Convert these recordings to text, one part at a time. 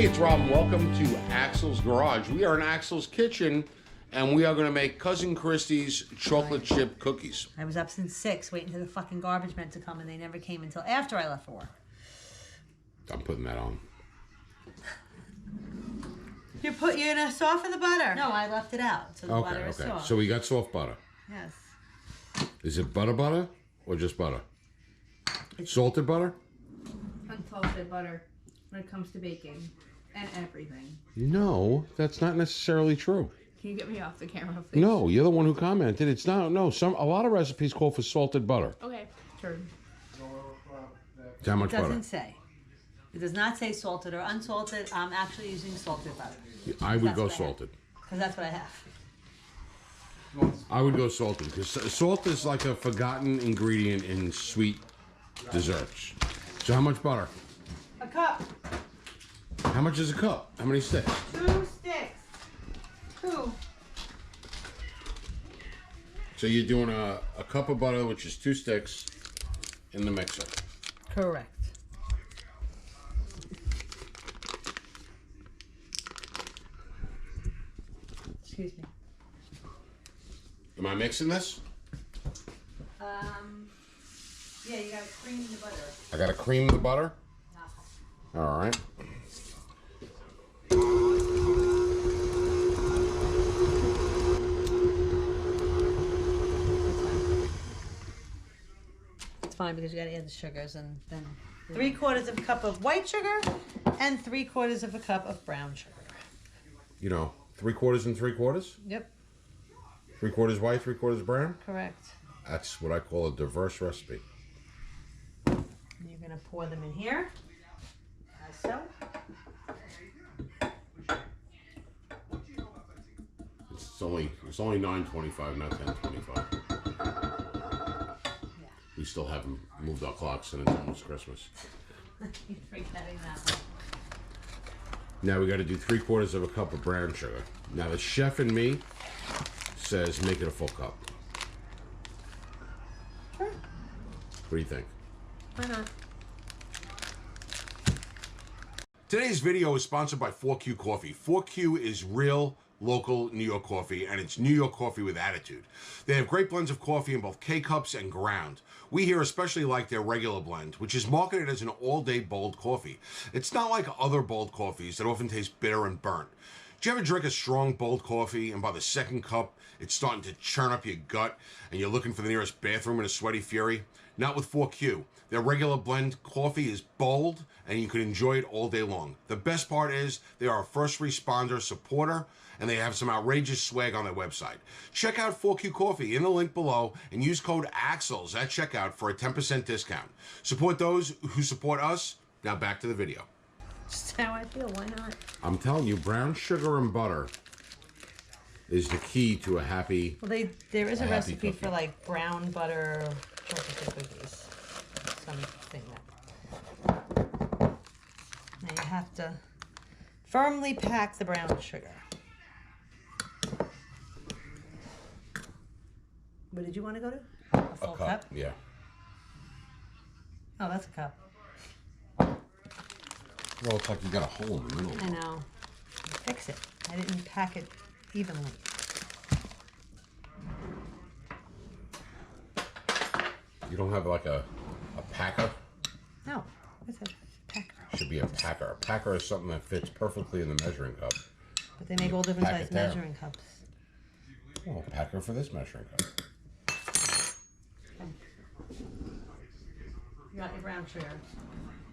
Hey, it's Rob. Welcome to Axel's Garage. We are in Axel's kitchen, and we are going to make Cousin Kristie's chocolate chip cookies. I was up since 6 waiting for the fucking garbage men to come, and they never came until after I left for work. I'm putting that on. You're gonna soften the butter. No, I left it out, so the butter is soft. So we got soft butter. Yes. Is it butter or just butter? Salted butter? Unsalted butter when it comes to baking and everything. No, that's not necessarily true. Can you get me off the camera, please? No, you're the one who commented. It's not. No, a lot of recipes call for salted butter. Okay, sure. How much It doesn't butter? say. It does not say salted or unsalted. I'm actually using salted butter. I would That's go what I have. salted. Because that's what I have. I would go salted because salt is like a forgotten ingredient in sweet desserts. So how much butter? A cup. How much is a cup? How many sticks? 2 sticks. 2. So you're doing a cup of butter, which is 2 sticks, in the mixer. Correct. Excuse me. Am I mixing this? Yeah, you gotta cream the butter. I gotta cream the butter? All right. It's fine because you gotta add the sugars and then 3/4 of a cup of white sugar and 3/4 of a cup of brown sugar. You know, 3/4 and 3/4? Yep, 3/4 white, 3/4 brown? correct. That's what I call a diverse recipe. And you're gonna pour them in here, as so. It's only 9:25, not 10:25. We still haven't moved our clocks and it's almost Christmas. You're forgetting that one. Now we got to do 3/4 of a cup of brown sugar. Now the chef in me says make it a full cup. Sure. What do you think? Why not? Today's video is sponsored by 4Q Coffee. 4Q is real local New York coffee, and it's New York coffee with attitude. They have great blends of coffee in both K-cups and ground. We here especially like their regular blend, which is marketed as an all-day bold coffee. It's not like other bold coffees that often taste bitter and burnt. Do you ever drink a strong, bold coffee, and by the second cup, it's starting to churn up your gut, and you're looking for the nearest bathroom in a sweaty fury? Not with 4Q. Their regular blend coffee is bold, and you can enjoy it all day long. The best part is they are a first responder supporter, and they have some outrageous swag on their website. Check out 4Q Coffee in the link below and use code AXELS at checkout for a 10% discount. Support those who support us. Now back to the video. Just how I feel, why not? I'm telling you, brown sugar and butter is the key to a happy... Well, there is a happy recipe cookie. for like brown butter chocolate chip cookies. Something that. Now you have to firmly pack the brown sugar. What did you want to go to? A full cup? Yeah. Oh, that's a cup. Well, it's like you got a hole in the middle. I know. Fix it. I didn't pack it evenly. You don't have like a packer? No, it's a packer. Should be a packer. A packer is something that fits perfectly in the measuring cup. But they make all different Pack it size down. measuring cups. Well, a packer for this measuring cup. You got your brown sugar.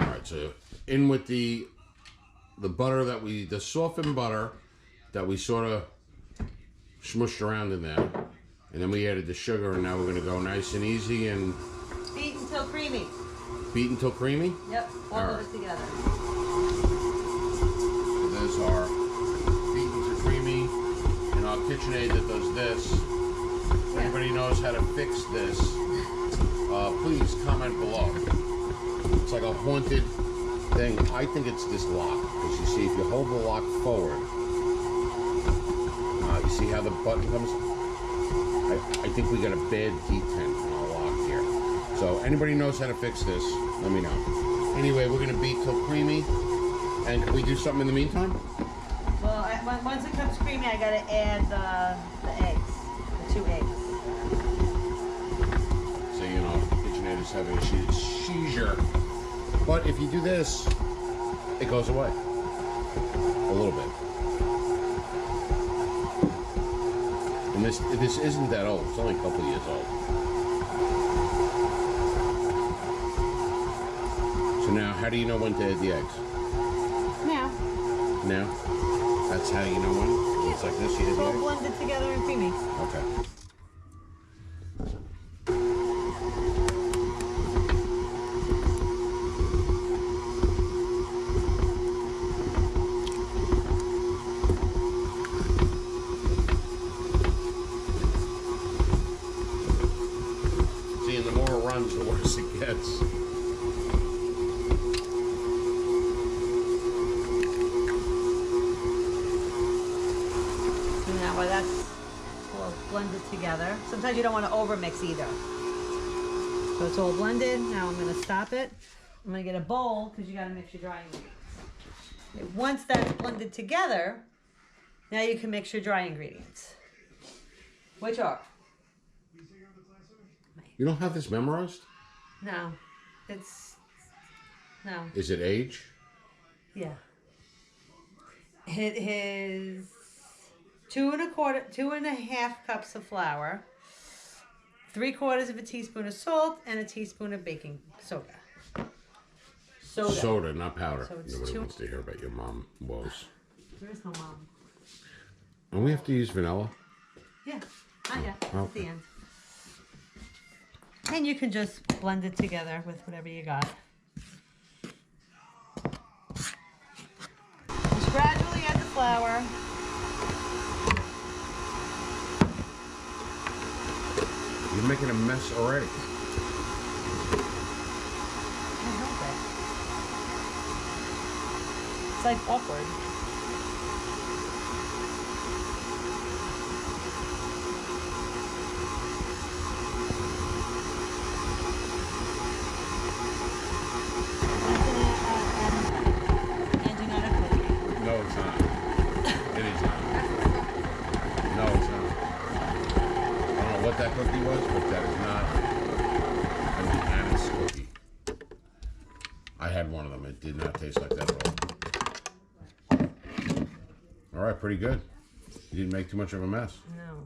All right, so in with the butter the softened butter that we sort of smushed around in there, and then we added the sugar, and now we're gonna go nice and easy and Beat until creamy. beat until creamy. Yep, all All of right. it together. So there's our beaten to creamy, and our KitchenAid that does this. If anybody knows how to fix this, please comment below. It's like a haunted thing. I think it's this lock, because you see, if you hold the lock forward, you see how the button comes? I think we got a bad detent on our lock here. So anybody knows how to fix this, let me know. Anyway, we're gonna beat till creamy. And can we do something in the meantime? Well, once it comes creamy, I gotta add the eggs, the 2 eggs. So, you know, if the KitchenAid is having a seizure. But if you do this, it goes away. A little bit. And this isn't that old. It's only a couple of years old. So now, how do you know when to add the eggs? Now. Now? That's how you know when? It's like this, you add It's the all eggs? blended together and creamy. Okay. See, and the more it runs, the worse it gets. Well, that's all blended together. Sometimes you don't want to overmix either. So it's all blended. Now I'm going to stop it. I'm going to get a bowl because you got to mix your dry ingredients. Okay, once that's blended together, now you can mix your dry ingredients. Which are? You don't have this memorized? No. No. Is it age? Yeah. It is 2.5 cups of flour, 3/4 of a teaspoon of salt, and a teaspoon of baking soda. Soda, not powder. So it's Nobody wants to hear about your mom woes. There is no mom. And we have to use vanilla? Yeah, not yet. At Okay. the end. And you can just blend it together with whatever you got. Just gradually add the flour. You're making a mess already. Can't help it. It's like awkward. And you're not a cookie. No, it's not. It is not. No, it's not. I don't know what that cookie was, but that is not an Anna's cookie. I had one of them. It did not taste like that at all. All right, pretty good. You didn't make too much of a mess. No.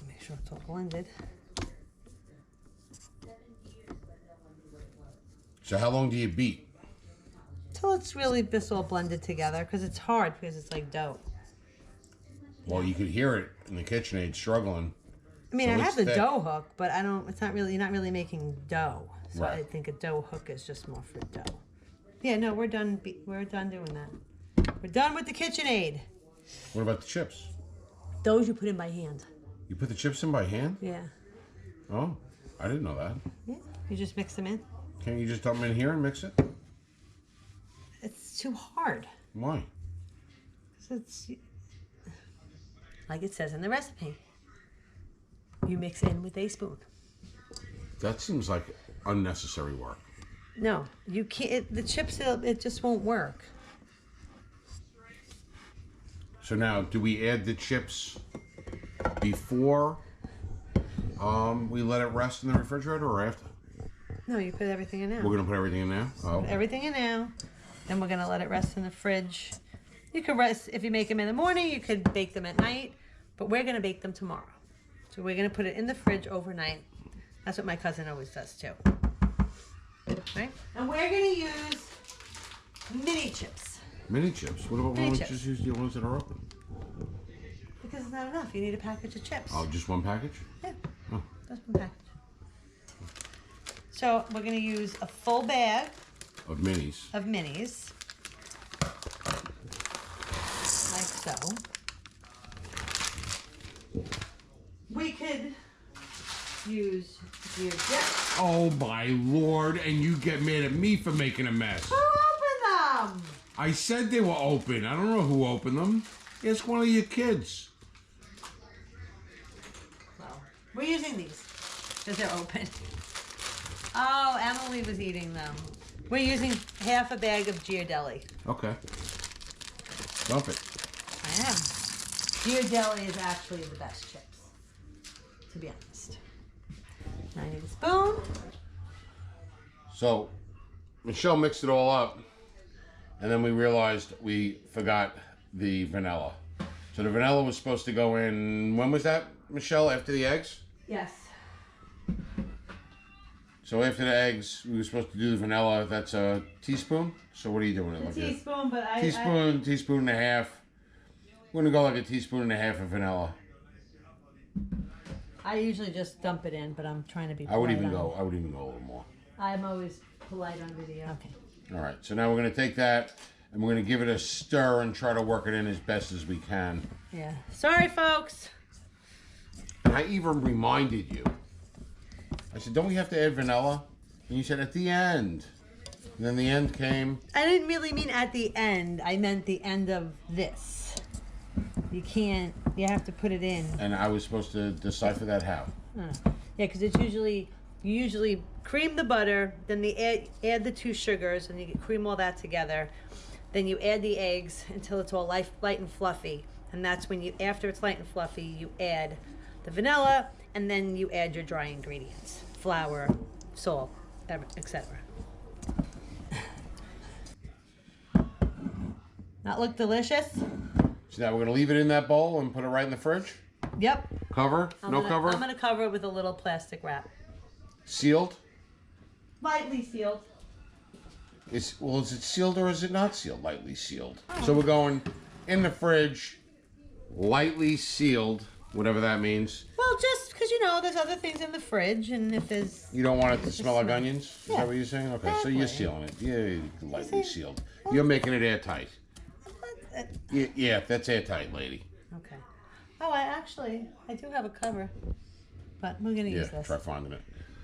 Make sure it's all blended. So how long do you beat? Till it's really just all blended together, because it's hard because it's like dough. Well, you could hear it in the KitchenAid struggling. I mean, So I it's have the thick. dough hook, but I don't. It's not really. You're not really making dough. So I Right. think a dough hook is just more for dough. Yeah, no, we're done. We're done doing that. We're done with the KitchenAid. What about the chips? Those you put in by hand. You put the chips in by hand? Yeah. Oh, I didn't know that. Yeah. You just mix them in. Can't you just dump them in here and mix it? It's too hard. Why? 'Cause it's like it says in the recipe. You mix in with a spoon. That seems like unnecessary work. No, you can't. The chips, it just won't work. So now, do we add the chips before we let it rest in the refrigerator or after? No, you put everything in now. We're going to put everything in now? Oh. Put everything in now. Then we're gonna let it rest in the fridge. You could rest if you make them in the morning. You could bake them at night, but we're gonna bake them tomorrow. So we're gonna put it in the fridge overnight. That's what my cousin always does too. Right? And we're gonna use mini chips Mini chips? What about Mini when we chips. just use the ones that are open? because it's not enough. You need a package of chips. Oh, just one package? Yeah, Oh. just one package. So we're gonna use a full bag Of minis. of minis, like so. We could use your dip. Oh my lord, and you get mad at me for making a mess. Who opened them? I said they were open. I don't know who opened them. Ask one of your kids. Well, we're using these because they're open. Oh, Emily was eating them. We're using half a bag of Ghirardelli. Okay. Dump it. I am. Ghirardelli is actually the best chips, to be honest. Now I need a spoon. So, Michelle mixed it all up, and then we realized we forgot the vanilla. So the vanilla was supposed to go in, when was that, Michelle, after the eggs? Yes. So after the eggs, we were supposed to do the vanilla. That's a teaspoon. So what are you doing? A teaspoon, but Teaspoon and a half. We're gonna go like a teaspoon and a half of vanilla. I usually just dump it in, but I'm trying to be polite. I would even go a little more. I'm always polite on video. Okay. All right. So now we're gonna take that and we're gonna give it a stir and try to work it in as best as we can. Yeah. Sorry, folks. And I even reminded you. I said, don't we have to add vanilla? And you said at the end. And then the end came. I didn't really mean at the end. I meant the end of this. You can't, you have to put it in. And I was supposed to decipher that how? Yeah, because it's usually, you usually cream the butter, then add the 2 sugars, and you cream all that together. Then you add the eggs until it's all light and fluffy. And that's when you, after it's light and fluffy, you add the vanilla, and then you add your dry ingredients. Flour, salt, etc. That look delicious? So now we're going to leave it in that bowl and put it right in the fridge? Yep. Cover? No cover? I'm going to cover it with a little plastic wrap. Sealed? Lightly sealed. Is it sealed or is it not sealed? Lightly sealed. Oh. So we're going in the fridge, lightly sealed, whatever that means. Well, just because, you know, there's other things in the fridge, and if there's... You don't want it to smell like onions? Is Yeah. that what you're saying? Okay, Exactly. so you're sealing it. Yeah, lightly sealed. You're making it airtight. Yeah, that's airtight, lady. Okay. Oh, I do have a cover, but we're gonna use this. Try finding it.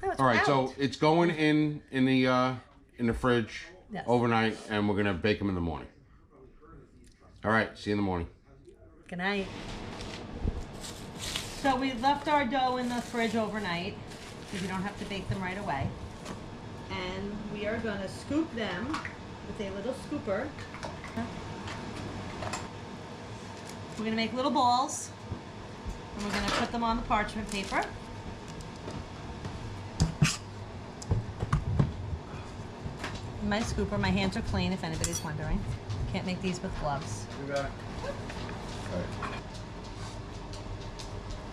Oh, it's All right, out. so it's going in the fridge Yes. overnight, and we're gonna bake them in the morning. All right, see you in the morning. Good night. So we left our dough in the fridge overnight, because you don't have to bake them right away. And we are gonna scoop them with a little scooper. We're gonna make little balls, and we're gonna put them on the parchment paper. My scooper, my hands are clean if anybody's wondering. Can't make these with gloves. You got it. All right.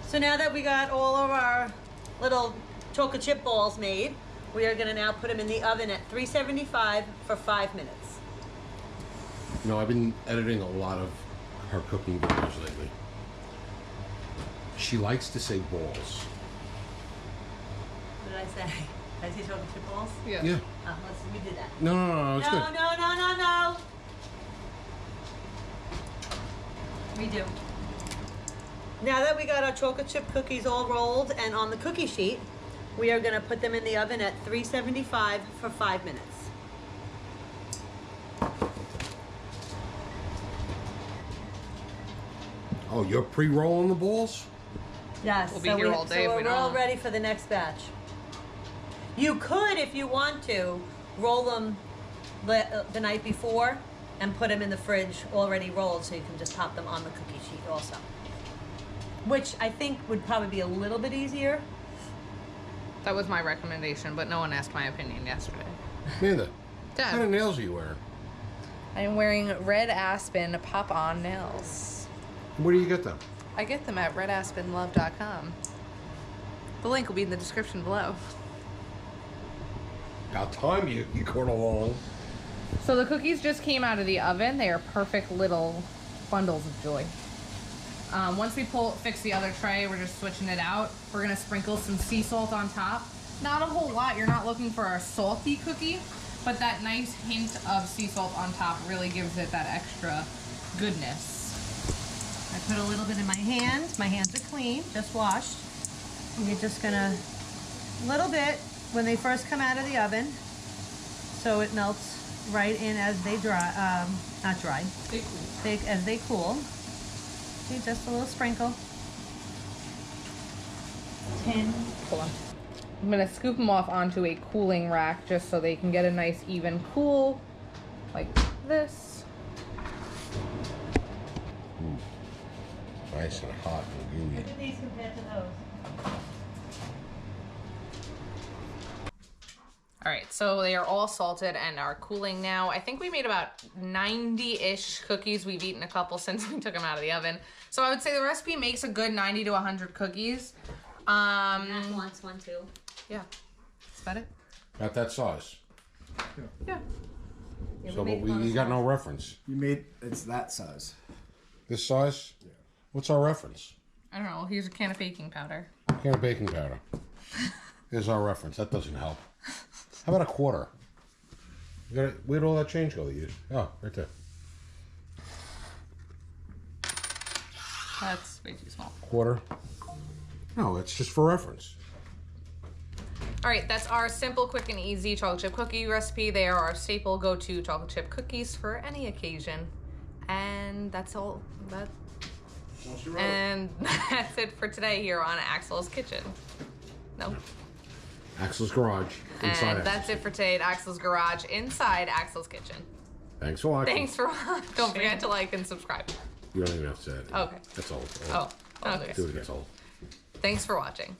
So now that we got all of our little chocolate chip balls made, we are gonna now put them in the oven at 375 for 5 minutes. You know, I've been editing a lot of her cooking videos lately. She likes to say balls. What did I say? Did I say chocolate chip balls? Yeah. Yeah. Oh, we did that. No, it's good. No. Redo. Now that we got our chocolate chip cookies all rolled and on the cookie sheet, we are gonna put them in the oven at 375 for 5 minutes. Oh, you're pre-rolling the balls? Yes. We'll be here all day So if we we're all don't. ready for the next batch. You could, if you want to, roll them the night before and put them in the fridge already rolled, so you can just pop them on the cookie sheet also. Which I think would probably be a little bit easier. That was my recommendation, but no one asked my opinion yesterday. Neither. What Dad. kind of nails are you wearing? I'm wearing Red Aspen pop-on nails. Where do you get them? I get them at redaspenlove.com. The link will be in the description below. About time you got along. So the cookies just came out of the oven. They are perfect little bundles of joy. Once we fix the other tray, we're just switching it out. We're gonna sprinkle some sea salt on top. Not a whole lot. You're not looking for a salty cookie, but that nice hint of sea salt on top really gives it that extra goodness. I put a little bit in my hand. My hands are clean, just washed. And you're just gonna, a little bit when they first come out of the oven, so it melts right in as they dry, not dry, as they cool. See, just a little sprinkle. 10. Hold on. I'm gonna scoop them off onto a cooling rack just so they can get a nice even cool, like this. Nice and hot and gooey. Look at these compared to those. All right, so they are all salted and are cooling now. I think we made about 90-ish cookies. We've eaten a couple since we took them out of the oven. So I would say the recipe makes a good 90 to 100 cookies. Matt wants one too. Yeah. Is that it? Got that size. Yeah. So, but you got no reference. You made it's that size. This size? Yeah. What's our reference? I don't know. Here's a can of baking powder. Can of baking powder. Here's our reference. That doesn't help. How about a quarter? Where'd all that change go that you? Oh, right there. That's way too small. Quarter? No, it's just for reference. All right, that's our simple, quick, and easy chocolate chip cookie recipe. They are our staple go-to chocolate chip cookies for any occasion. And that's all. And that's it for today here on Axel's Kitchen. No. Axel's Garage. Inside And that's it for today at Axel's Garage inside Axel's Kitchen. Thanks for watching. Thanks for watching. Don't forget to like and subscribe. You don't even have to say it. Okay. That's old. Oh, okay. Do it again. It's old. Thanks for watching.